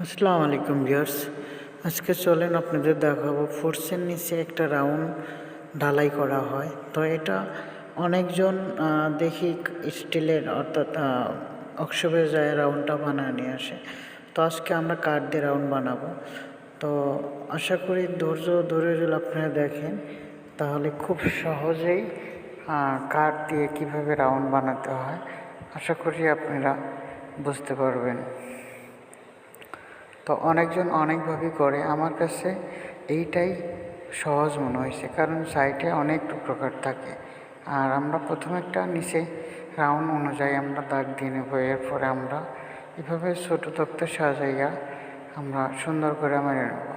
আসসালামু আলাইকুম ভিউয়ার্স। আজকে চলেন আপনাদের দেখাবো ফোর্সের নিচে একটা রাউন্ড ঢালাই করা হয়। তো এটা অনেকজন দেখি স্টিলের অর্থাৎ অক্সবের যায় রাউন্ডটা বানায় নিয়ে আসে। তো আজকে আমরা কাঠ দিয়ে রাউন্ড বানাবো। তো আশা করি ধৈর্য ধরে যদি আপনারা দেখেন তাহলে খুব সহজেই কাঠ দিয়ে কীভাবে রাউন্ড বানাতে হয় আশা করি আপনারা বুঝতে পারবেন। তো অনেকজন অনেকভাবেই করে, আমার কাছে এইটাই সহজ মনে হয়েছে, কারণ সাইডে অনেক প্রকার থাকে। আর আমরা প্রথমে একটা নিচে রাউন্ড অনুযায়ী আমরা দাগ দিয়ে নেব। এরপরে আমরা এভাবে ছোটো তক্তা সাজাইয়া আমরা সুন্দর করে মেরে নেব।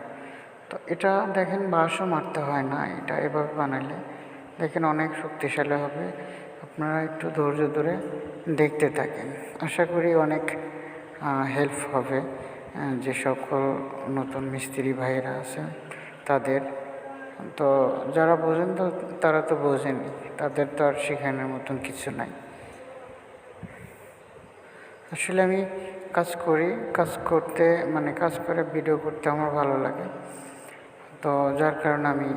তো এটা দেখেন বাঁশও মারতে হয় না, এটা এভাবে বানালে দেখেন অনেক শক্তিশালী হবে। আপনারা একটু ধৈর্য ধরে দেখতে থাকেন, আশা করি অনেক হেল্প হবে। যে সকল নতুন মিস্ত্রি ভাইরা আছে তাদের, তো যারা বোঝেন তো তারা তো বোঝেনি, তাদের তো আর শেখানোর মতন কিছু নাই। আসলে আমি কাজ করি, কাজ করে ভিডিও করতে আমার ভালো লাগে। তো যার কারণে আমি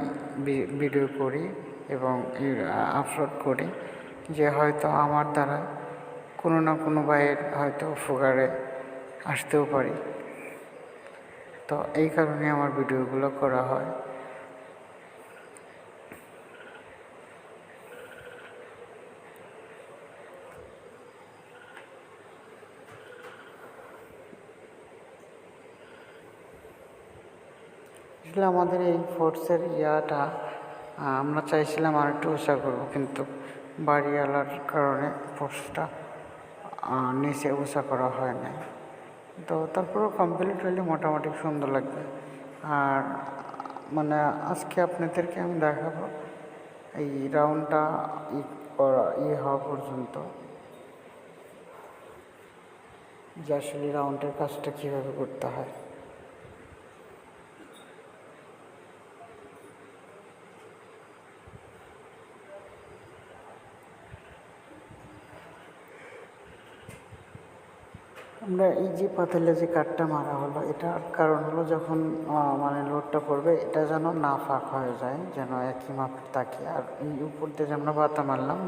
ভিডিও করি এবং আপলোড করি, যে হয়তো আমার দ্বারা কোনো না কোনো ভাইয়ের হয়তো উপকারে আসতেও পারি। তো এই কারণে আমার ভিডিওগুলো করা হয়। আসলে আমাদের এই ফোর্সের আমরা চাইছিলাম আর একটু উঁচা করবো, কিন্তু বাড়িওয়ালার কারণে ফোর্সটা নিচে উঁচা করা হয় না। তো তারপরেও কমপ্লিট হলে মোটামুটি সুন্দর লাগবে। আর আজকে আপনাদেরকে আমি দেখাবো এই রাউন্ডটা হওয়া পর্যন্ত, যে আসলে রাউন্ডের কাজটা কীভাবে করতে হয়। আমরা এই যে পাতিলে যে কাঠটা মারা হলো, এটার কারণ হলো যখন লোডটা পড়বে এটা যেন না ফাঁক হয়ে যায়, যেন একই মাপের থাকে। আর এই উপর দিয়ে যে আমরা বাতা মারলাম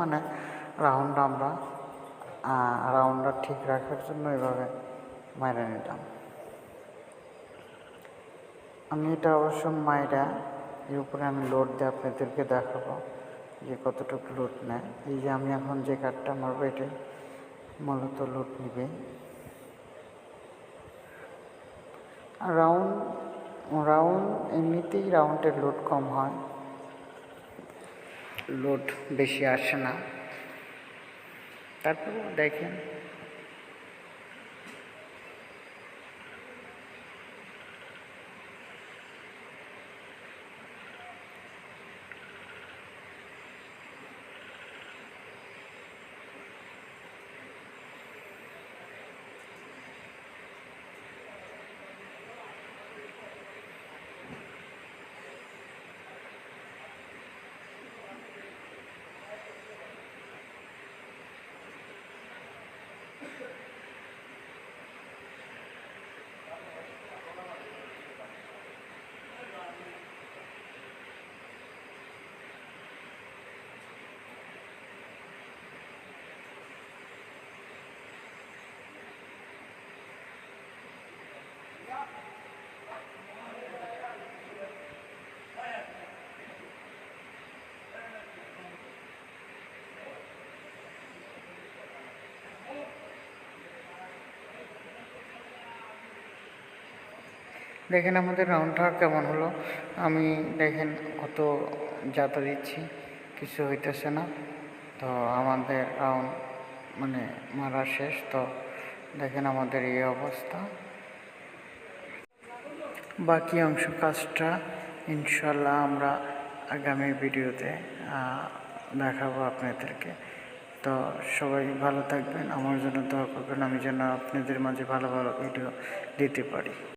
রাউন্ডটা ঠিক রাখার জন্য এভাবে মাইরা নিলাম। আমি এটা অবশ্য মাইরা এর উপরে আমি লোড দিয়ে আপনাদেরকে দেখাবো যে কতটুকু লোড নেয়। এই যে আমি এখন যে কাঠটা মারবো এটা মূলত লোড নিবে। রাউন্ড এমনিতেই রাউন্ডের লোড কম হয়, লোড বেশি আসে না। তারপরেও দেখেন আমাদের রাউন্ডটা কেমন হলো। আমি দেখেন কত যাতা দিচ্ছি, কিছু হইতেছে না। তো আমাদের রাউন্ড মারা শেষ। তো দেখেন আমাদের এই অবস্থা। বাকি অংশ কাজটা ইনশাল্লাহ আমরা আগামী ভিডিওতে দেখাবো আপনাদেরকে। তো সবাই ভালো থাকবেন, আমার জন্য দোয়া করবেন, আমি যেন আপনাদের মাঝে ভালো ভালো ভিডিও দিতে পারি।